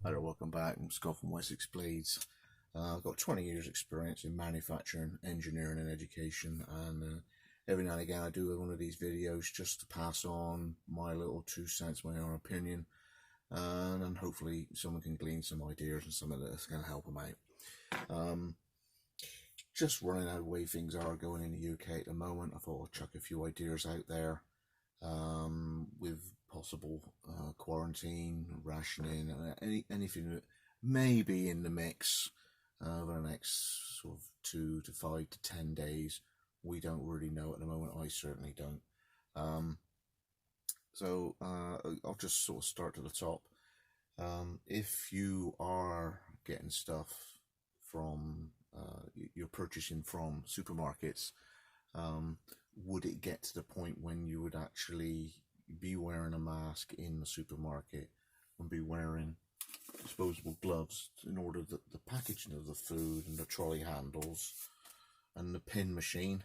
Hi there, welcome back. I'm Scott from Wessex Blades. I've got 20 years experience in manufacturing, engineering and education, and every now and again I do one of these videos just to pass on my little 2 cents, my own opinion, and hopefully someone can glean some ideas and something that's going to help them out. Just running out of the way things are going in the UK at the moment, I thought I'd chuck a few ideas out there with possible quarantine, rationing, anything that may be in the mix over the next sort of 2 to 5 to 10 days. We don't really know at the moment. I certainly don't. So I'll just sort of start to the top. If you are getting stuff from, you're purchasing from supermarkets, would it get to the point when you would actually be wearing a mask in the supermarket and be wearing disposable gloves in order that the packaging of the food and the trolley handles and the pin machine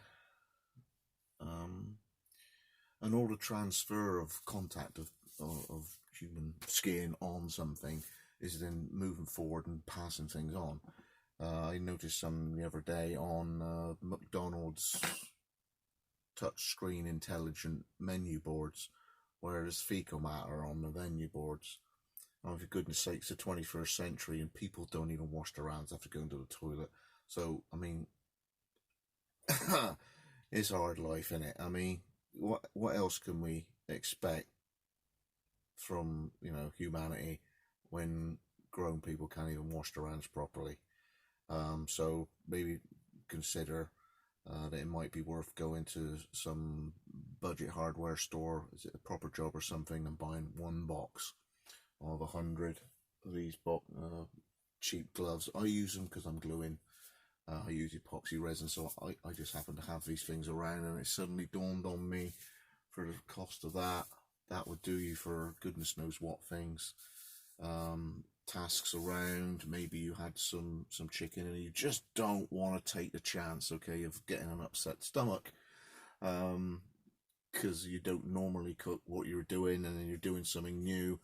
and all the transfer of contact of human skin on something is then moving forward and passing things on. I noticed some the other day on McDonald's touchscreen intelligent menu boards where there's fecal matter on the menu boards. Oh, for goodness sake, it's the 21st century and people don't even wash their hands after going to the toilet. So, I mean, it's hard life, isn't it? I mean, what else can we expect from, humanity when grown people can't even wash their hands properly? So maybe consider that it might be worth going to some budget hardware store, is it a Proper Job or something, and buying one box of 100 of these cheap gloves. I use them because I'm gluing. I use epoxy resin, so I just happen to have these things around, and it suddenly dawned on me, for the cost of that would do you for goodness knows what things. Tasks around, maybe you had some chicken and you just don't want to take the chance, okay, of getting an upset stomach because you don't normally cook what you're doing, and then you're doing something new.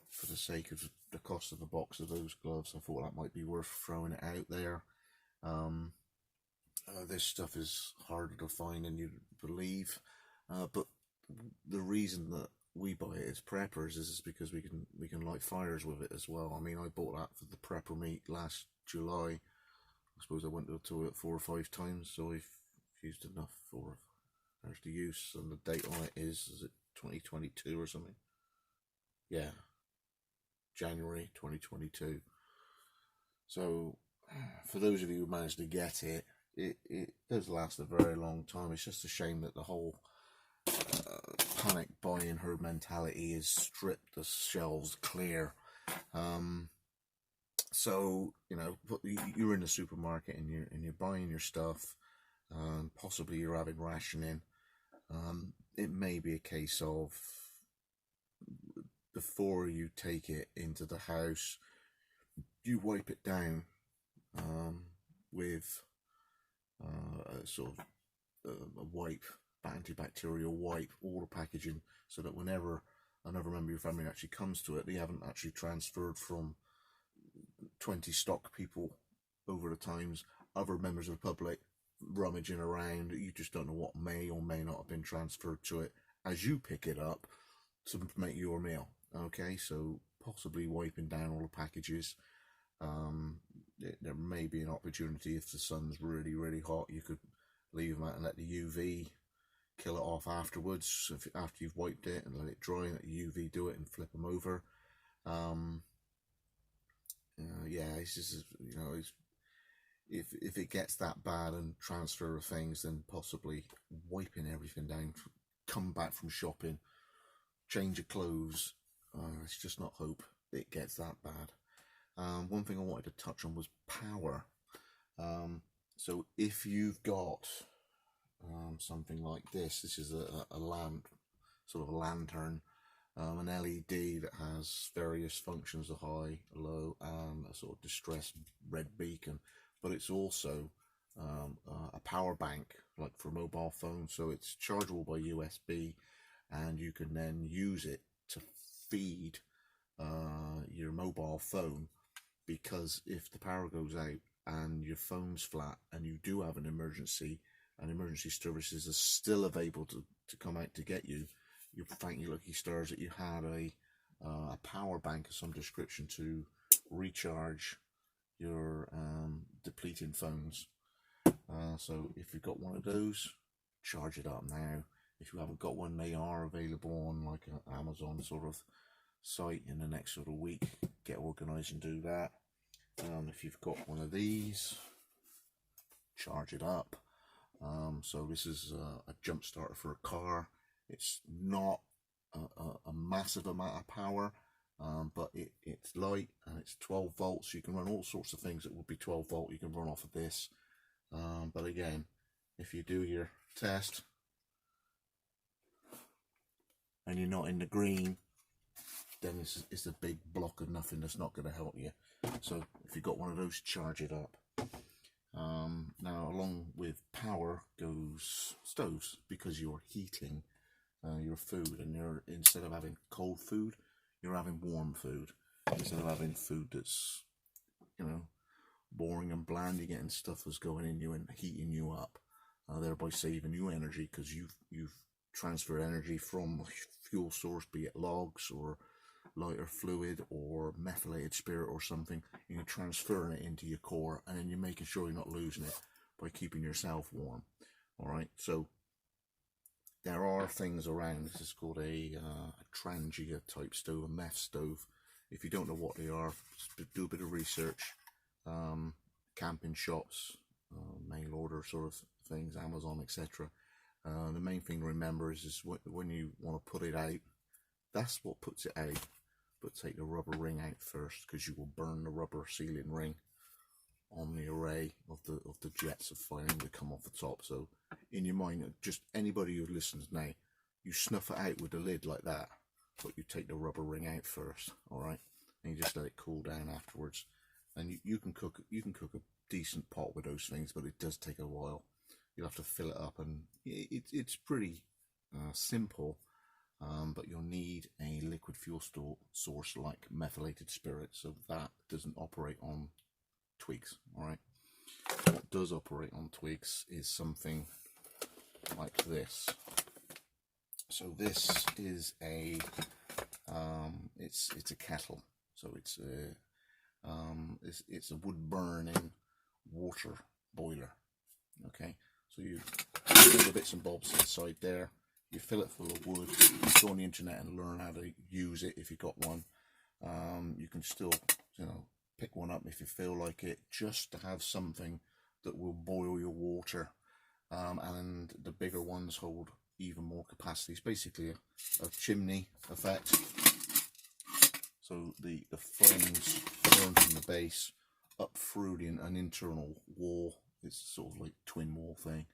For the sake of the cost of a box of those gloves, I thought that might be worth throwing it out there. This stuff is harder to find than you'd believe, but the reason that we buy it as preppers is because we can light fires with it as well. I mean, I bought that for the prepper meat last July. I suppose I went to the toilet 4 or 5 times, so I've used enough for there's the use, and the date on it is it 2022 or something? Yeah, January 2022. So for those of you who managed to get it, it does last a very long time. It's just a shame that the whole panic buying herd mentality is stripped the shelves clear. So you're in the supermarket and you're buying your stuff, possibly you're having rationing. It may be a case of, before you take it into the house, you wipe it down with a sort of a wipe, antibacterial wipe, all the packaging, so that whenever another member of your family actually comes to it, they haven't actually transferred from 20 stock people over the times, other members of the public rummaging around. You just don't know what may or may not have been transferred to it as you pick it up to make your meal. Okay, so possibly wiping down all the packages. There may be an opportunity, if the sun's really, really hot, you could leave them out and let the UV kill it off afterwards, after you've wiped it, and let it dry and let the UV do it and flip them over. Yeah, it's just, if it gets that bad and transfer of things, then possibly wiping everything down, come back from shopping, change of clothes. It's just not hope it gets that bad. One thing I wanted to touch on was power. So if you've got something like this is a lamp, sort of a lantern, an LED that has various functions, a high, a low, and a sort of distress red beacon, but it's also a power bank, like for a mobile phone, so it's chargeable by USB, and you can then use it to feed your mobile phone, because if the power goes out and your phone's flat and you do have an emergency and emergency services are still available to come out to get you, you thank your lucky stars that you had a power bank of some description to recharge your depleting phones. So if you've got one of those, charge it up now. If you haven't got one, they are available on like an Amazon sort of site in the next sort of week. Get organised and do that. If you've got one of these, charge it up. So this is a jump starter for a car. It's not a massive amount of power, but it's light and it's 12 volts. You can run all sorts of things that would be 12 volt. You can run off of this. But again, if you do your test and you're not in the green, then it's a big block of nothing that's not going to help you. So if you've got one of those, charge it up. Now along with power goes stoves, because you're heating your food, and you're, instead of having cold food, you're having warm food. Instead of having food that's, you know, boring and bland, you're getting stuff that's going in you and heating you up, thereby saving you energy, because you've transferred energy from a fuel source, be it logs or lighter fluid or methylated spirit or something. You're transferring it into your core, and then you're making sure you're not losing it by keeping yourself warm. Alright, so there are things around. This is called a Trangia type stove, a meth stove. If you don't know what they are, do a bit of research. Camping shops, mail order sort of things, Amazon, etc. The main thing to remember is when you want to put it out, that's what puts it out. But take the rubber ring out first, because you will burn the rubber sealing ring on the array of the jets of flame that come off the top. So in your mind, just anybody who listens now, you snuff it out with the lid like that, but you take the rubber ring out first, alright? And you just let it cool down afterwards. And you can cook a decent pot with those things, but it does take a while. You'll have to fill it up, and it's pretty simple. But you'll need a liquid fuel source like methylated spirit, so that doesn't operate on twigs. Alright, what does operate on twigs is something like this. So this is a it's a kettle. So it's a wood burning water boiler. Okay, so you put the bits and bobs inside there. You fill it full of wood. You go on the internet and learn how to use it if you've got one. You can still, you know, pick one up if you feel like it, just to have something that will boil your water. And the bigger ones hold even more capacity. It's basically a chimney effect. So the flames burn from the base up through an internal wall. It's sort of like twin wall thing.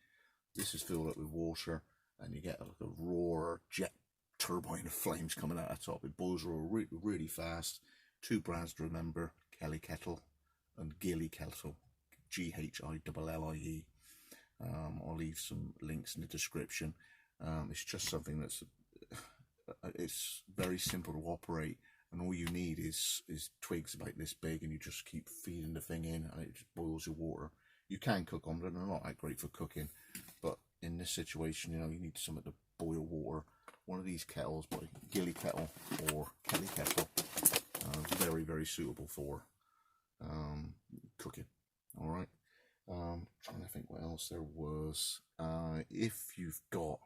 This is filled up with water, and you get like a roar jet turbine of flames coming out the top. It boils really fast. Two brands to remember: Kelly Kettle and Gilly Kettle, Gillie. I'll leave some links in the description. It's just something that's it's very simple to operate, and all you need is twigs about this big, and you just keep feeding the thing in, and it just boils your water. You can cook on them; they're not that great for cooking, but in this situation, you know, you need something to boil water. One of these kettles, by Gilly Kettle or Kelly Kettle, very, very suitable for cooking. All right. Trying to think what else there was. If you've got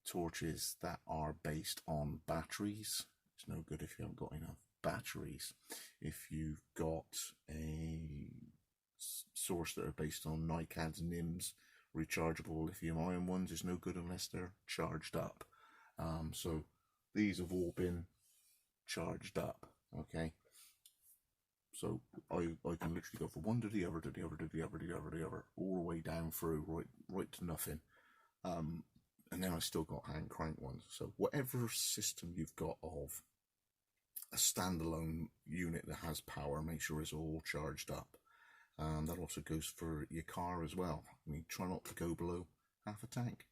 torches that are based on batteries, it's no good if you haven't got enough batteries. If you've got a source that are based on NiCads, NIMS, rechargeable lithium-ion ones, it's no good unless they're charged up. So these have all been charged up. Okay. So I can literally go from one to the other, to the other, to the other, to the other, to the other, all the way down through, right to nothing. And then I still got hand crank ones. So whatever system you've got of a standalone unit that has power, make sure it's all charged up. That also goes for your car as well. I mean, try not to go below half a tank.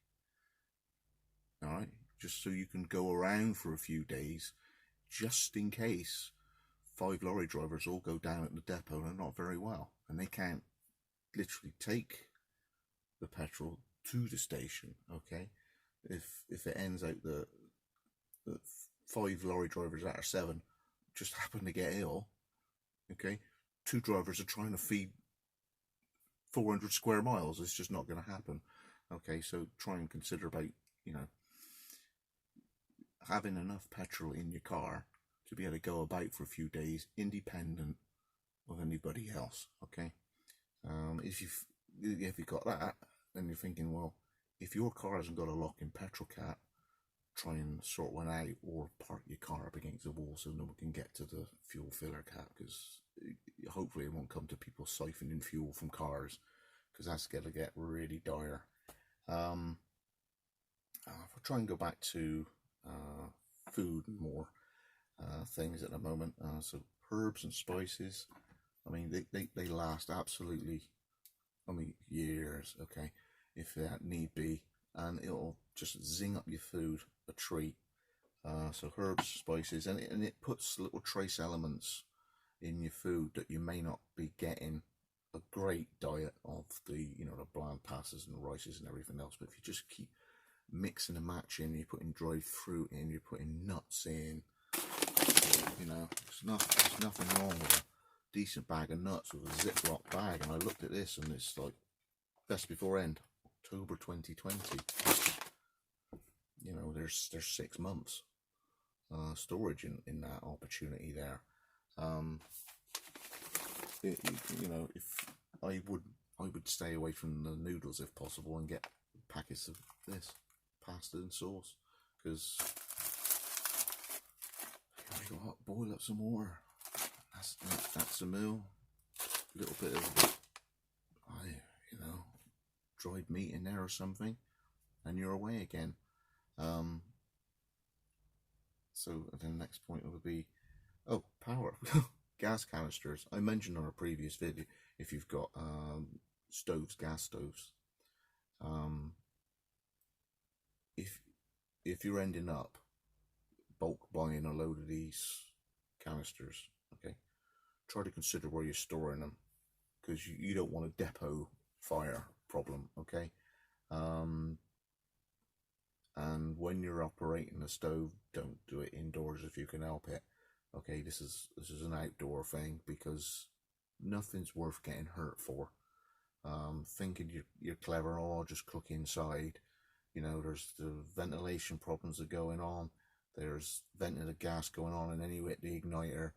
Alright, just so you can go around for a few days. just in case 5 lorry drivers all go down at the depot and are not very well, and they can't literally take the petrol to the station. Okay, if it ends out that 5 lorry drivers out of 7 just happen to get ill, okay, 2 drivers are trying to feed 400 square miles. It's just not going to happen. Okay, so try and consider about, you know, having enough petrol in your car to be able to go about for a few days independent of anybody else. Okay, if you've got that, then you're thinking, well, if your car hasn't got a lock-in petrol cap, try and sort one out, or park your car up against the wall so no one can get to the fuel filler cap, because hopefully it won't come to people siphoning fuel from cars, because that's going to get really dire. If I try and go back to food and more things at the moment, so herbs and spices, I mean, they last absolutely, I mean, years, okay, if that need be, and it'll just zing up your food a treat. So herbs, spices, and it puts little trace elements in your food that you may not be getting a great diet of the, you know, the bland pastas and rices and everything else. But if you just keep mixing and matching, you're putting dried fruit in, you're putting nuts in, you know, there's nothing wrong with a decent bag of nuts with a Ziploc bag. And I looked at this and it's like best before end October 2020. You know, there's 6 months storage in that opportunity there. You know, if I would stay away from the noodles if possible and get packets of this pasta and sauce, because you got to boil up some water. That's a meal. A little bit of, you know, dried meat in there or something, and you're away again. So the next point would be, oh, power. Gas canisters. I mentioned on a previous video, if you've got stoves, gas stoves, if you're ending up bulk buying a load of these canisters, okay, try to consider where you're storing them, because you don't want a depot fire problem, okay. And when you're operating a stove, don't do it indoors if you can help it. Okay, this is an outdoor thing, because nothing's worth getting hurt for. Thinking you're clever, oh, I'll just cook inside. You know, there's the ventilation problems that are going on. There's venting the gas going on, and anyway, the igniter.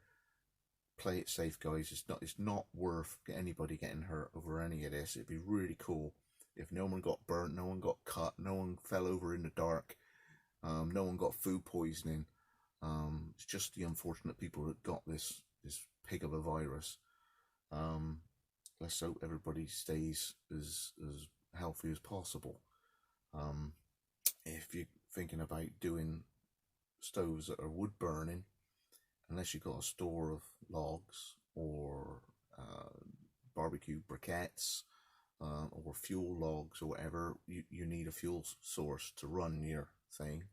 Play it safe, guys. It's not worth anybody getting hurt over any of this. It'd be really cool if no one got burnt, no one got cut, no one fell over in the dark, no one got food poisoning. It's just the unfortunate people that got this pig of a virus. Let's hope everybody stays as healthy as possible. If you're thinking about doing stoves that are wood burning, unless you've got a store of logs or barbecue briquettes or fuel logs or whatever, you need a fuel source to run your thing.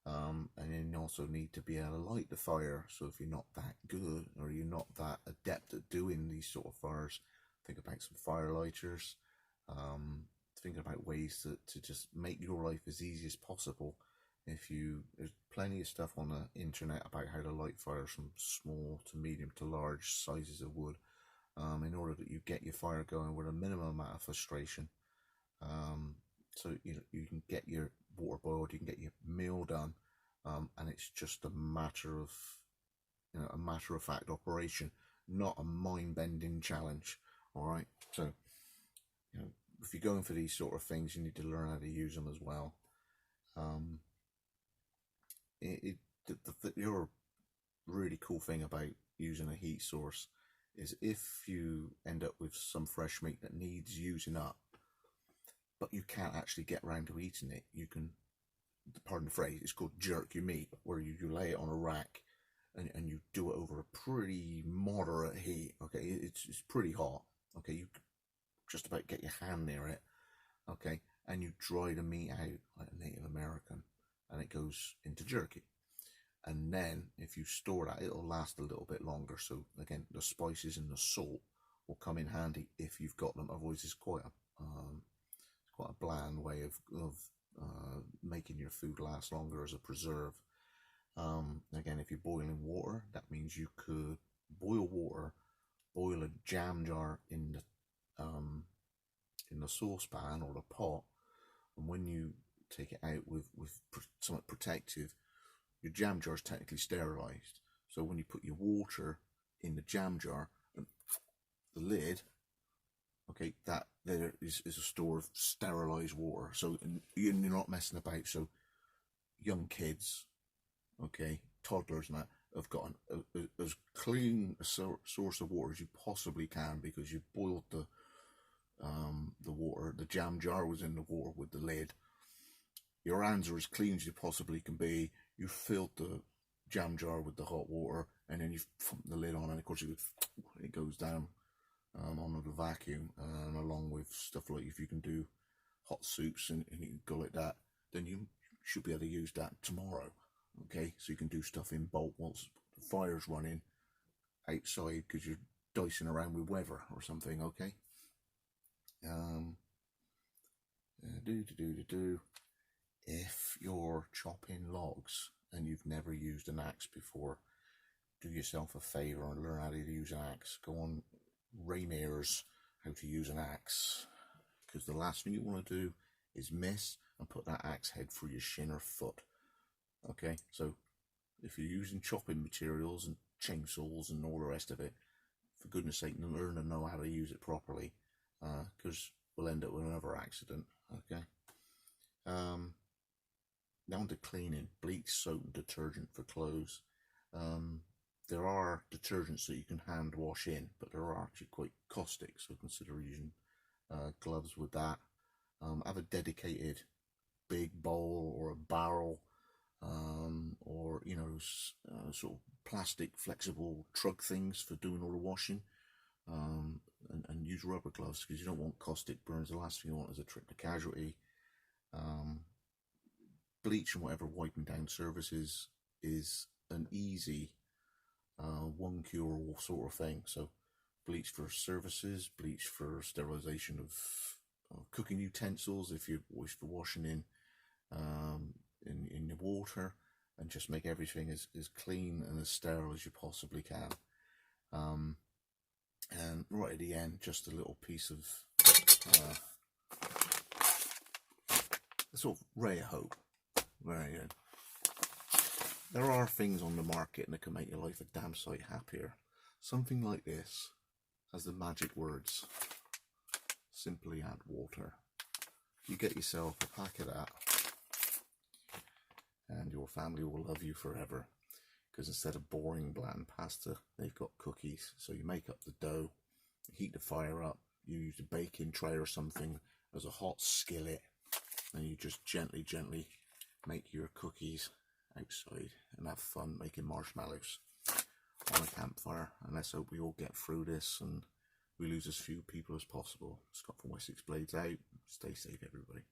And then you also need to be able to light the fire. So if you're not that good, or you're not that adept at doing these sort of fires, think about some fire lighters. Think about ways to just make your life as easy as possible. There's plenty of stuff on the internet about how to light fires from small to medium to large sizes of wood, in order that you get your fire going with a minimum amount of frustration. So you can get your water boiled, you can get your meal done, and it's just a matter of fact operation, not a mind-bending challenge. All right, so if you're going for these sort of things, you need to learn how to use them as well. The other really cool thing about using a heat source is if you end up with some fresh meat that needs using up, but you can't actually get around to eating it, you can, pardon the phrase, it's called jerk your meat, where you lay it on a rack and you do it over a pretty moderate heat. Okay, it's pretty hot. Okay, you just about get your hand near it. Okay, and you dry the meat out like a Native American, and it goes into jerky. and then if you store that, it'll last a little bit longer. So again, the spices and the salt will come in handy if you've got them. Otherwise, it's quite a bland way of making your food last longer as a preserve. Again, if you're boiling water, that means you could boil water, boil a jam jar in the saucepan or the pot, and when you take it out with something protective, your jam jar is technically sterilized. So when you put your water in the jam jar and the lid, okay, that there is a store of sterilized water. So you're not messing about. So young kids, okay, toddlers and that, have got as clean a source of water as you possibly can, because you've boiled the water. The jam jar was in the water with the lid. Your hands are as clean as you possibly can be. You filled the jam jar with the hot water, and then you put the lid on, and of course it goes down onto the vacuum, along with stuff like, if you can do hot soups and you can go like that, then you should be able to use that tomorrow. Okay, so you can do stuff in bulk once the fire's running outside, because you're dicing around with weather or something. Okay. If you're chopping logs and you've never used an axe before, do yourself a favour and learn how to use an axe. Go on Ramir's How to Use an Axe, because the last thing you want to do is miss and put that axe head through your shin or foot. Okay, so if you're using chopping materials and chainsaws and all the rest of it, for goodness sake, learn and know how to use it properly, because we'll end up with another accident. Okay. Down to cleaning: bleach, soap and detergent for clothes. There are detergents that you can hand wash in, but they're actually quite caustic, so consider using gloves with that. Have a dedicated big bowl or a barrel, or sort of plastic flexible trug things for doing all the washing, and use rubber gloves, because you don't want caustic burns. The last thing you want is a trip to casualty. Bleach and whatever wiping down surfaces is an easy one cure sort of thing. So bleach for surfaces, bleach for sterilization of cooking utensils, if you're washing in the water, and just make everything as clean and as sterile as you possibly can. And right at the end, just a little piece of a sort of ray of hope. There are things on the market that can make your life a damn sight happier. Something like this has the magic words: simply add water. You get yourself a pack of that, and your family will love you forever, because instead of boring bland pasta, they've got cookies. So you make up the dough, heat the fire up, you use a baking tray or something as a hot skillet, and you just gently make your cookies outside and have fun making marshmallows on a campfire. And let's hope we all get through this and we lose as few people as possible. Scott from Wessex Blades out. Stay safe, everybody.